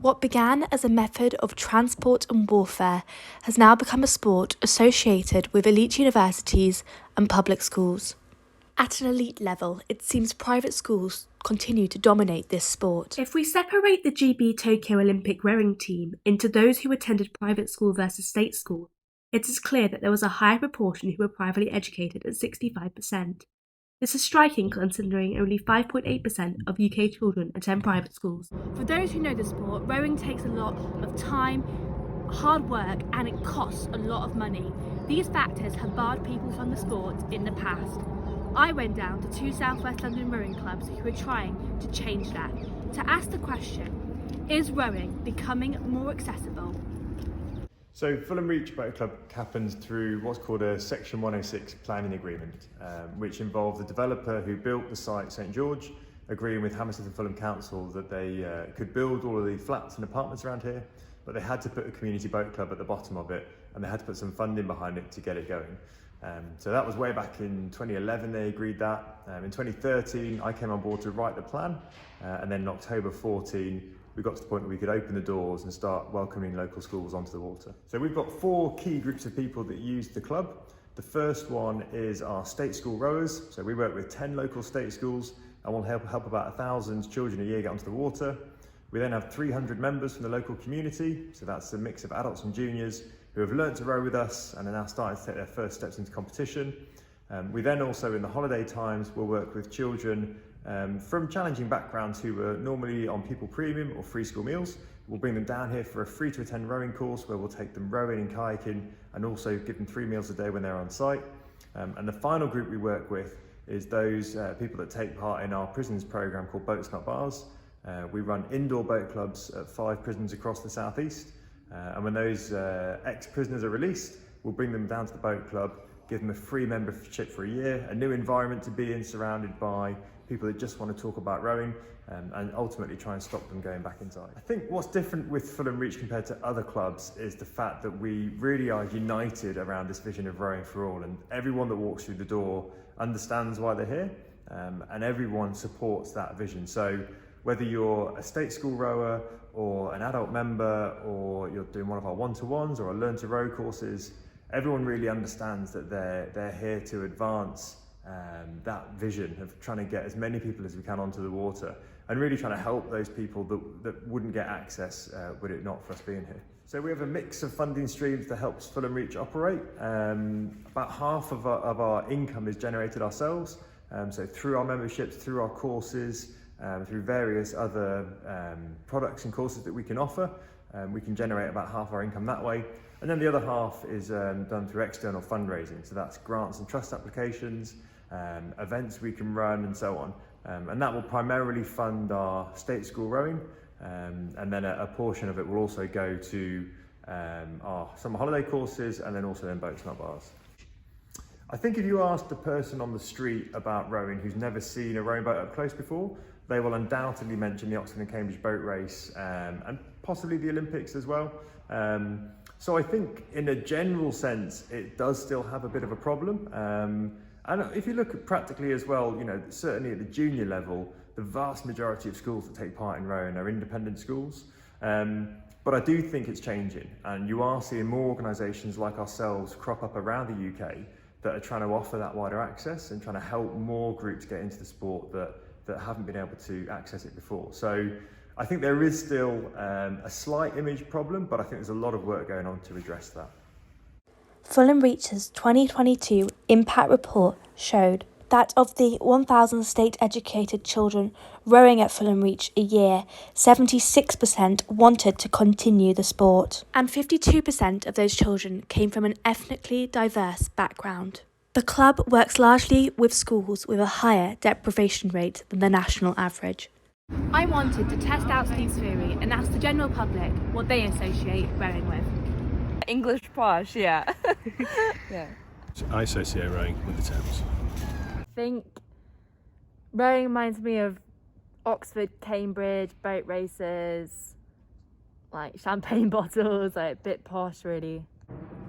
What began as a method of transport and warfare has now become a sport associated with elite universities and public schools. At an elite level, it seems private schools continue to dominate this sport. If we separate the GB Tokyo Olympic rowing team into those who attended private school versus state school, it is clear that there was a higher proportion who were privately educated at 65%. This is striking considering only 5.8% of UK children attend private schools. For those who know the sport, rowing takes a lot of time, hard work, and it costs a lot of money. These factors have barred people from the sport in the past. I went down to 2 South West London rowing clubs who are trying to change that, to ask the question, is rowing becoming more accessible? So Fulham Reach Boat Club happens through what's called a Section 106 planning agreement, which involved the developer who built the site, St George, agreeing with Hammersmith and Fulham Council that they could build all of the flats and apartments around here, but they had to put a community boat club at the bottom of it, and they had to put some funding behind it to get it going. So that was way back in 2011, they agreed that. In 2013, I came on board to write the plan, and then in October 14, we got to the point where we could open the doors and start welcoming local schools onto the water. So we've got 4 key groups of people that use the club. The first one is our state school rowers. So we work with 10 local state schools and we'll help about 1,000 children a year get onto the water. We then have 300 members from the local community. So that's a mix of adults and juniors who have learnt to row with us and are now starting to take their first steps into competition. We then also, in the holiday times, will work with children from challenging backgrounds who are normally on pupil premium or free school meals. We'll bring them down here for a free to attend rowing course where we'll take them rowing and kayaking and also give them 3 meals a day when they're on site. And the final group we work with is those people that take part in our prisons programme called Boats Not Bars. We run indoor boat clubs at 5 prisons across the southeast. And when those ex-prisoners are released, we'll bring them down to the boat club, give them a free membership for a year, a new environment to be in, surrounded by people that just want to talk about rowing, and ultimately try and stop them going back inside. I think what's different with Fulham Reach compared to other clubs is the fact that we really are united around this vision of rowing for all, and everyone that walks through the door understands why they're here, and everyone supports that vision. So whether you're a state school rower or an adult member, or you're doing one of our one-to-ones or our learn to row courses, everyone really understands that they're here to advance that vision of trying to get as many people as we can onto the water, and really trying to help those people that wouldn't get access were it not for us being here. So we have a mix of funding streams that helps Fulham Reach operate. About half of our income is generated ourselves, so through our memberships, through our courses, through various other products and courses that we can offer. We can generate about half our income that way. And then the other half is done through external fundraising. So that's grants and trust applications, events we can run, and so on. And that will primarily fund our state school rowing. And then a portion of it will also go to our summer holiday courses, and then also then Boats Not Bars. I think if you asked a person on the street about rowing who's never seen a rowing boat up close before, they will undoubtedly mention the Oxford and Cambridge boat race, and possibly the Olympics as well. So I think in a general sense, it does still have a bit of a problem. And if you look at practically as well, you know, certainly at the junior level, the vast majority of schools that take part in rowing are independent schools. But I do think it's changing, and you are seeing more organisations like ourselves crop up around the UK that are trying to offer that wider access and trying to help more groups get into the sport that haven't been able to access it before. So I think there is still a slight image problem, but I think there's a lot of work going on to address that. Fulham Reach's 2022 Impact Report showed that of the 1,000 state-educated children rowing at Fulham Reach a year, 76% wanted to continue the sport, and 52% of those children came from an ethnically diverse background. The club works largely with schools with a higher deprivation rate than the national average. I wanted to test out Steve's theory and ask the general public what they associate rowing with. English posh, yeah. Yeah. I associate rowing with the Thames. I think rowing reminds me of Oxford, Cambridge, boat races, like champagne bottles, like a bit posh really.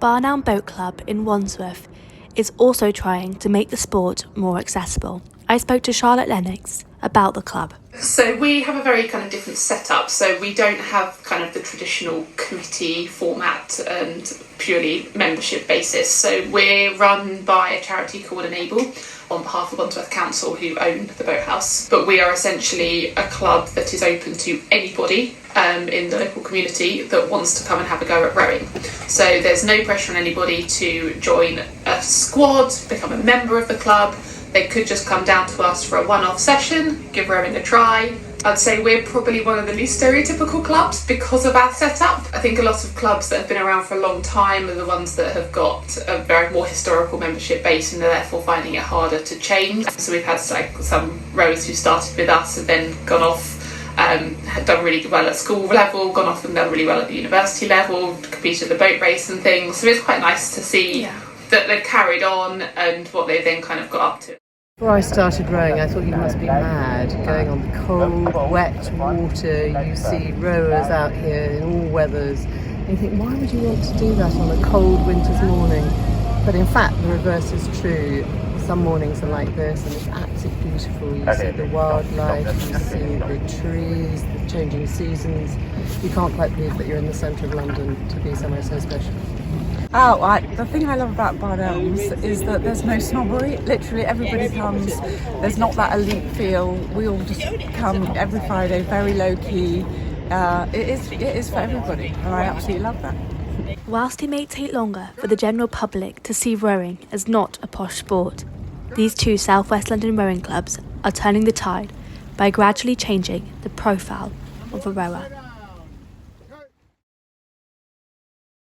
Barnown Boat Club in Wandsworth is also trying to make the sport more accessible. I spoke to Charlotte Lennox about the club. So we have a very kind of different setup. So we don't have kind of the traditional committee format and purely membership basis. So we're run by a charity called Enable on behalf of Wandsworth Council, who own the boathouse. But we are essentially a club that is open to anybody in the local community that wants to come and have a go at rowing. So there's no pressure on anybody to join a squad, become a member of the club. They could just come down to us for a one-off session, give rowing a try. I'd say we're probably one of the least stereotypical clubs because of our setup. I think a lot of clubs that have been around for a long time are the ones that have got a very more historical membership base and are therefore finding it harder to change. So we've had like some rowers who started with us and then gone off, had done really well at school level, gone off and done really well at the university level, competed at the boat race and things. So it's quite nice to see that they've carried on and what they then kind of got up to. Before I started rowing, I thought you must be mad, going on the cold, wet water. You see rowers out here in all weathers, and you think, why would you want to do that on a cold winter's morning? But in fact, the reverse is true. Some mornings are like this, and it's absolutely beautiful. You see the wildlife, you see the trees, the changing seasons. You can't quite believe that you're in the centre of London to be somewhere so special. The thing I love about Barn Elms is that there's no snobbery. Literally everybody comes. There's not that elite feel. We all just come every Friday, very low key. It is for everybody, and I absolutely love that. Whilst it may take longer for the general public to see rowing as not a posh sport, these two South West London rowing clubs are turning the tide by gradually changing the profile of a rower.